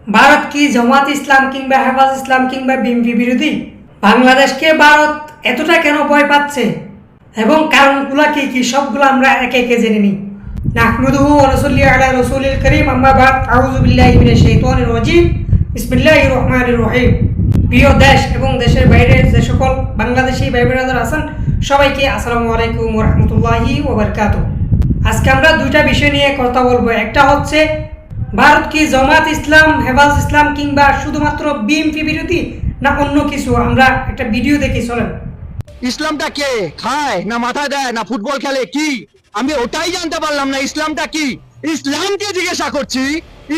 ভারত কি জামাত ইসলাম কিংবা হেফাজ ইসলাম কিংবা বিএনপি বিরোধী? বাংলাদেশকে ভারত এতটা কেন ভয় পাচ্ছে এবং কারণগুলো কি কি সবগুলো আমরা একে একে জেনে নিই। নাহমাদুহু ওয়া নুসাল্লি আলা রাসূলিল কারীম, আম্মা বাদ, আউযু বিল্লাহি মিনাশ শাইতানির রাজীম, বিসমিল্লাহির রহমানির রহিম। প্রিয় দেশ এবং দেশের বাইরে যে সকল বাংলাদেশি ভাই বোনেরা আছেন সবাইকে আসসালামু আলাইকুম ওয়া রাহমাতুল্লাহি ওয়া বারাকাতুহু। আজকে আমরা দুইটা বিষয় নিয়ে কথা বলবো। একটা হচ্ছে ভারত কি জামাত ইসলাম, হেফাজ ইসলাম কিংবা শুধুমাত্র বিএনপি বিরোধী না অন্য কিছু, আমরা একটা ভিডিও দেখি, চলেন। ইসলামটা কে খায় না মাথা দেয় না ফুটবল খেলে কি আমি ওটাই জানতে পারলাম না। ইসলামটা কি? ইসলামকে জিজ্ঞাসা করছি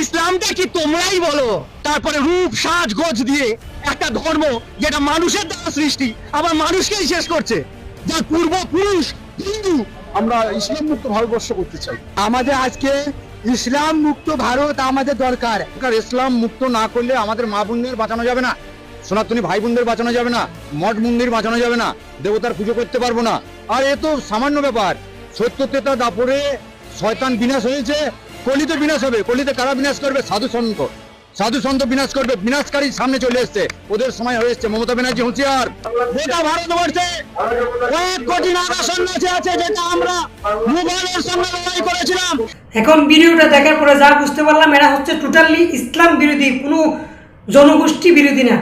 ইসলামটা কি তোমরাই বলো। তারপরে রূপ সাজ গোজ দিয়ে একটা ধর্ম যেটা মানুষের দ্বারা সৃষ্টি আবার মানুষকেই শেষ করছে, যার পূর্বপুরুষ হিন্দু। আমরা ইসলাম মুক্ত ভারতবর্ষ করতে চাই। আমাদের আজকে ইসলাম মুক্ত ভারত আমাদের দরকার। ইসলাম মুক্ত না করলে আমাদের মা বোনদের বাঁচানো যাবে না, সনাতনী ভাই বোনদের বাঁচানো যাবে না, মঠ মন্দির বাঁচানো যাবে না, দেবতার পুজো করতে পারবো না। আর এ তো সামান্য ব্যাপার। সত্য তেতা দাপরে শয়তান বিনাশ হয়েছে, কলিতে বিনাশ হবে। কলিতে কারা বিনাশ করবে? সাধু সন্ত। সাধু সন্ত বিনাশ করবে। বিনাশকারী সামনে চলে এসছে, ওদের সময় হয়ে এসছে। মমতা ব্যানার্জি হুঁশিয়ার। গোটা ভারতবর্ষে কয়েক কোটি নাগা সন্ন্যাসী আছে, যেটা আমরা মুঘলের সঙ্গে লড়াই করেছিলাম। এখন ভিডিওটা দেখার পরে যা বুঝতে পারলাম, এরা হচ্ছে টোটালি ইসলাম বিরোধী, কোনো জনগোষ্ঠী বিরোধী না।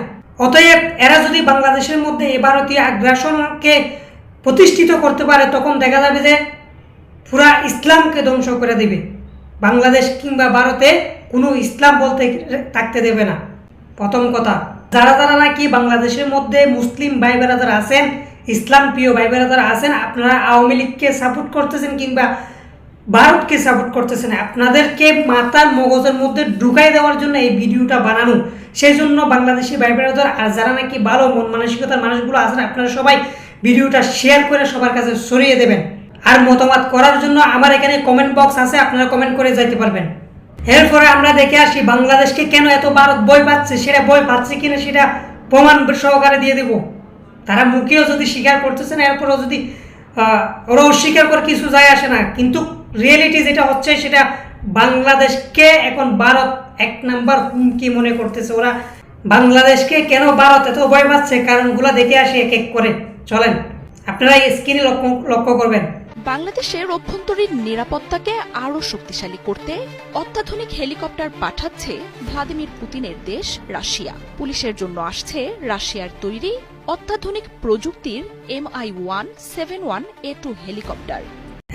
অতএব এরা যদি বাংলাদেশের মধ্যে এই ভারতীয় আগ্রাসনকে প্রতিষ্ঠিত করতে পারে তখন দেখা যাবে যে পুরা ইসলামকে ধ্বংস করে দিবে। বাংলাদেশ কিংবা ভারতে কোনো ইসলাম বলতে থাকতে দেবে না। প্রথম কথা, যারা যারা নাকি বাংলাদেশের মধ্যে মুসলিম ভাই বেরাদার আছেন, ইসলাম প্রিয় ভাই বেরাদার আছেন, আপনারা আওয়ামী লীগকে সাপোর্ট করতেছেন কিংবা ভারতকে সাপোর্ট করতেছেন, আপনাদেরকে মাথার মগজের মধ্যে ঢুকাই দেওয়ার জন্য এই ভিডিওটা বানানো। সেই জন্য বাংলাদেশি ভাই বেরাদার আর যারা নাকি ভালো মন মানসিকতার মানুষগুলো আছেন, আপনারা সবাই ভিডিওটা শেয়ার করে সবার কাছে ছড়িয়ে দেবেন। আর মতামত করার জন্য আমার এখানে কমেন্ট বক্স আছে, আপনারা কমেন্ট করে যাইতে পারবেন। এরপরে আমরা দেখে আসি বাংলাদেশকে কেন এত ভারত ভয় পাচ্ছে। সেটা ভয় পাচ্ছে কিনা সেটা প্রমাণ সহকারে দিয়ে দেব। তারা মুখেও যদি স্বীকার করতেছে না, এরপরেও যদি ওরা অস্বীকার করে কিছু যায় আসে না, কিন্তু রিয়েলিটি যেটা হচ্ছে সেটা বাংলাদেশকে এখন ভারত এক নাম্বার হুমকি মনে করতেছে। ওরা বাংলাদেশকে কেন ভারত এত ভয় পাচ্ছে কারণগুলো দেখে আসি এক এক করে, চলেন। আপনারা স্ক্রিনে লক্ষ্য করবেন। বাংলাদেশের অভ্যন্তরীণ নিরাপত্তাকে আরও শক্তিশালী করতে অত্যাধুনিক হেলিকপ্টার পাঠাচ্ছে ভ্লাদিমির পুতিনের দেশ রাশিয়া। পুলিশের জন্য আসছে রাশিয়ার তৈরি অত্যাধুনিক প্রযুক্তির MI-171A2 হেলিকপ্টার।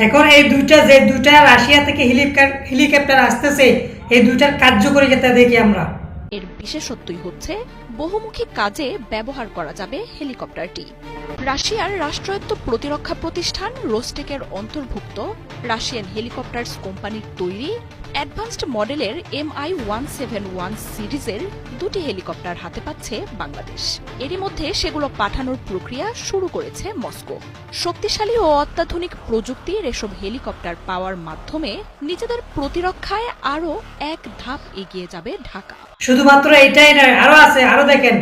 এখন এই দুইটা রাশিয়া থেকে হেলিকপ্টার আসতেছে, এই দুইটার কার্যকারিতা দেখি আমরা। এর বিশেষত্বই হচ্ছে বহুমুখী কাজে ব্যবহার করা যাবে হেলিকপ্টারটি। রাশিয়ার রাষ্ট্রায়ত্ত প্রতিরক্ষা প্রতিষ্ঠান রোস্টেকের অন্তর্ভুক্ত রাশিয়ান হেলিকপ্টার্স কোম্পানির তৈরি অ্যাডভান্সড মডেলের MI-171 সিরিজের দুটি হেলিকপ্টার হাতে পাচ্ছে বাংলাদেশ। এরই মধ্যে সেগুলো পাঠানোর প্রক্রিয়া শুরু করেছে মস্কো। শক্তিশালী ও অত্যাধুনিক প্রযুক্তির এসব হেলিকপ্টার পাওয়ার মাধ্যমে নিজেদের প্রতিরক্ষায় আরও এক ধাপ এগিয়ে যাবে ঢাকা। শুধুমাত্র এটাই নয়, আরো আছে, আরো দেখেন।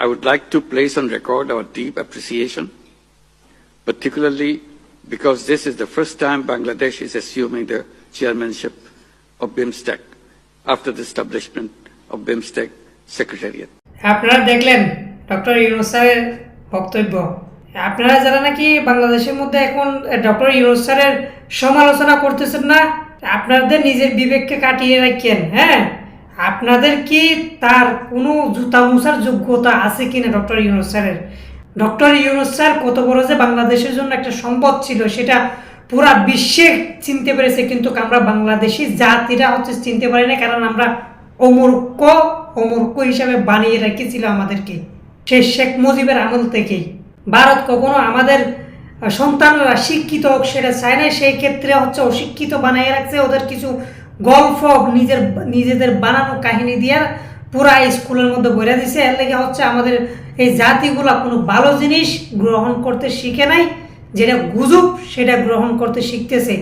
I would like to place on record our deep appreciation, particularly because this is the first time Bangladesh is assuming the chairmanship of BIMSTEC after the establishment of BIMSTEC Secretariat. আপনারা দেখলেন ডক্টর ইউনূস স্যারের বক্তব্য। আপনারা যারা নাকি বাংলাদেশের মধ্যে এখন ডক্টর ইউনূস স্যারের সমালোচনা করতেছেন না, আপনাদের নিজের বিবেককে কাটিয়ে রাখেন। হ্যাঁ, আপনাদের কি তার কোনো জুতা মুছার যোগ্যতা আছে কিনা ডক্টর ইউনূস স্যারের? ডক্টর ইউনূস স্যার কত বড় যে বাংলাদেশের জন্য একটা সম্পদ ছিল সেটা পুরা বিশ্বে চিনতে পেরেছে, কিন্তু আমরা বাংলাদেশি জাতিরা হচ্ছে চিনতে পারি না, কারণ আমরা অমূর্খ হিসাবে বানিয়ে রেখেছিল আমাদেরকে সেই শেখ মুজিবের আমল থেকেই। ভারত কখনো আমাদের সন্তানরা শিক্ষিত হোক সেটা চায় না, সেই ক্ষেত্রে হচ্ছে অশিক্ষিত বানিয়ে রাখছে। ওদের কিছু গল্প নিজেদের বানানো কাহিনী দিয়ে পুরা স্কুলের মধ্যে বইরা দিছে। এর লেগে হচ্ছে আমাদের এই জাতিগুলা কোনো ভালো জিনিস গ্রহণ করতে শিখে নাই, যেটা গুজব সেটা গ্রহণ করতে শিখতেছে।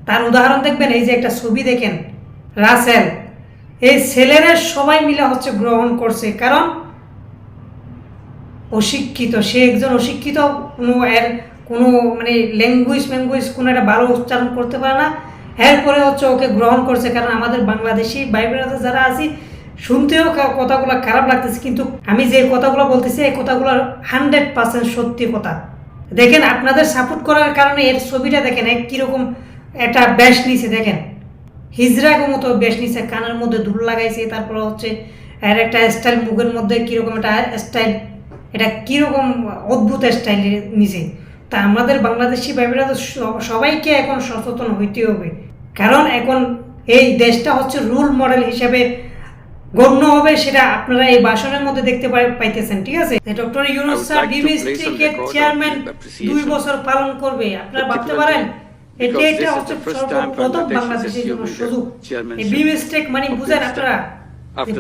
তার উদাহরণ দেখবেন, এই যে একটা ছবি দেখেন রাসেল, এই ছেলেরা সবাই মিলে হচ্ছে গ্রহণ করছে, কারণ অশিক্ষিত। সে একজন অশিক্ষিত, কোনো মানে ল্যাঙ্গুয়েজ কোনো একটা ভালো উচ্চারণ করতে পারে না। এরপরে হচ্ছে ওকে গ্রহণ করছে, কারণ আমাদের বাংলাদেশি ভাই বোনেরা যারা আছি শুনতেও কথাগুলো খারাপ লাগতেছে, কিন্তু আমি যে কথাগুলো বলতেছি এই কথাগুলো 100% সত্যি কথা। দেখেন আপনাদের সাপোর্ট করার কারণে এর ছবিটা দেখেন কীরকম একটা বেশ নিছে, দেখেন হিজড়াগো মতো বেশ নিছে, কানের মধ্যে দুল লাগাইছে, তারপরে হচ্ছে এর একটা স্টাইল, মুখের মধ্যে কীরকম একটা স্টাইল, এটা কীরকম অদ্ভুত স্টাইল নিছে। তা আমাদের বাংলাদেশি ভাইবেরা তো সবাইকে এখন সচেতন হইতে হবে, কারণ এখন এই দেশটা হচ্ছে রোল মডেল হিসেবে গণ্য হবে, সেটা আপনারা এই ভাষণের মধ্যে দেখতে পাইতেছেন। ঠিক আছে, ডক্টর ইউনূস স্যার বিএমএসটিকে চেয়ারম্যান 2 বছর পালন করবে, আপনারা ভাবতে পারেন এটা হচ্ছে সর্বপ্রথম বাংলাদেশের জন্য সুযোগ। এই বিএমএসটেক মানে বুঝেন আপনারা,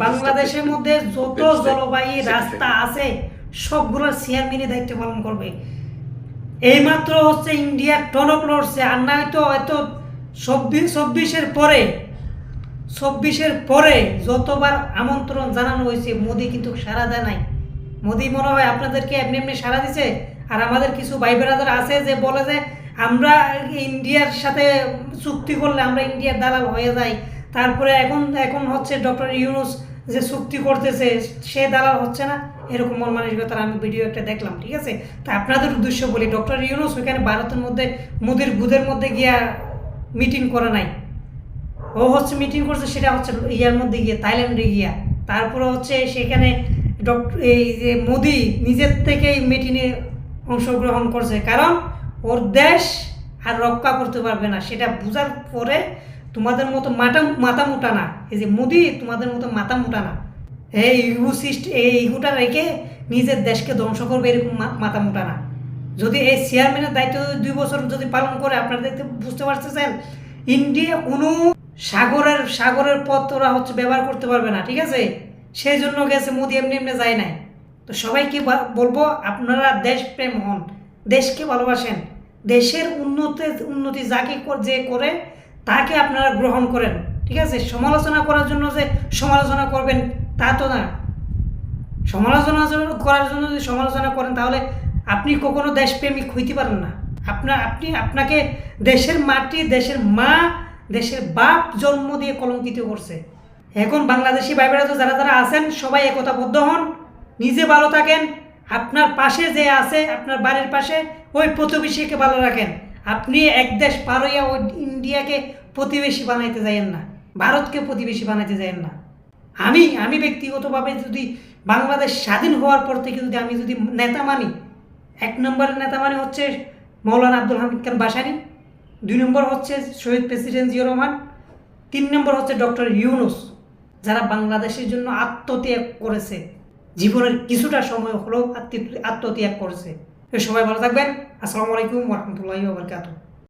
বাংলাদেশের মধ্যে যত জলবায়ু রাস্তা আছে সবগুলোর চেয়ারম্যানই দায়িত্ব পালন করবে। এইমাত্র হচ্ছে ইন্ডিয়া টনক লড়ছে, আর না হয়তো হয়তো 24-এর পরে যতবার আমন্ত্রণ জানানো হয়েছে মোদি কিন্তু সাড়া দেয় নাই। মোদি মনে হয় আপনাদেরকে এমনি এমনি সাড়া দিছে। আর আমাদের কিছু ভাই বেরাদার আছে যে বলে যে আমরা ইন্ডিয়ার সাথে চুক্তি করলে আমরা ইন্ডিয়ার দালাল হয়ে যাই, তারপরে এখন হচ্ছে ডক্টর ইউনূস যে চুক্তি করতেছে সে দালাল হচ্ছে না, এরকম মন মানসিকতার আমি ভিডিও একটা দেখলাম। ঠিক আছে, তা আপনাদের উদ্দেশ্য বলি, ডক্টর ইউনূস ওইখানে ভারতের মধ্যে মোদির বুধের মধ্যে গিয়া মিটিং করে নাই, ও হচ্ছে মিটিং করছে সেটা হচ্ছে ইয়ার মধ্যে গিয়ে থাইল্যান্ডে গিয়া, তারপরে হচ্ছে সেখানে এই যে মোদি নিজের থেকেই মিটিংয়ে অংশগ্রহণ করছে, কারণ ওর দেশ আর রক্ষা করতে পারবে না, সেটা বোঝার পরে তোমাদের মতো মাথা মোটা না, এই যে মোদি তোমাদের মতো মাথা মোটা না, এই ইগুটা রেখে নিজের দেশকে ধ্বংস করবে এরকম মাথা মোটা না। যদি এই চেয়ারম্যানের দায়িত্ব 2 বছর যদি পালন করে, আপনারা দেখতে বুঝতে পারতেছেন ইন্ডিয়া কোনো সাগরের পথ ওরা হচ্ছে ব্যবহার করতে পারবে না। ঠিক আছে, সেই জন্য গেছে মোদি, এমনি এমনি যায় নাই। তো সবাইকে বলবো আপনারা দেশপ্রেম হন, দেশকে ভালোবাসেন, দেশের উন্নতি যাকে যে করে তাকে আপনারা গ্রহণ করেন। ঠিক আছে, সমালোচনা করার জন্য যে সমালোচনা করবেন তা তো না, সমালোচনা করার জন্য যদি সমালোচনা করেন তাহলে আপনি কখনো দেশপ্রেমিক হইতে পারেন না। আপনাকে দেশের মাটি, দেশের মা, দেশের বাপ জন্ম দিয়ে কলঙ্কিত করছে। এখন বাংলাদেশি ভাইবেরা তো যারা আছেন সবাই একতাবদ্ধ হন, নিজে ভালো থাকেন, আপনার পাশে যে আছে আপনার বাড়ির পাশে ওই প্রতিবেশীকে ভালো রাখেন। আপনি এক দেশ পার হইয়া ওই ইন্ডিয়াকে প্রতিবেশী বানাইতে যাইয়েন না, ভারতকে প্রতিবেশী বানাইতে যাইয়েন না। আমি ব্যক্তিগতভাবে যদি বাংলাদেশ স্বাধীন হওয়ার পর থেকে আমি যদি নেতা মানি, 1 নম্বরের নেতা মানে হচ্ছে মৌলানা আব্দুল হামিদ খান বাসানী, 2 নম্বর হচ্ছে শহীদ প্রেসিডেন্ট জিয়াউর রহমান, 3 নম্বর হচ্ছে ডক্টর ইউনূস, যারা বাংলাদেশের জন্য আত্মত্যাগ করেছে, জীবনের কিছুটা সময় হলেও আত্মত্যাগ করেছে। সবাই ভালো থাকবেন। আসসালামু আলাইকুম ওয়া রাহমাতুল্লাহি ওয়া বারাকাতুহু।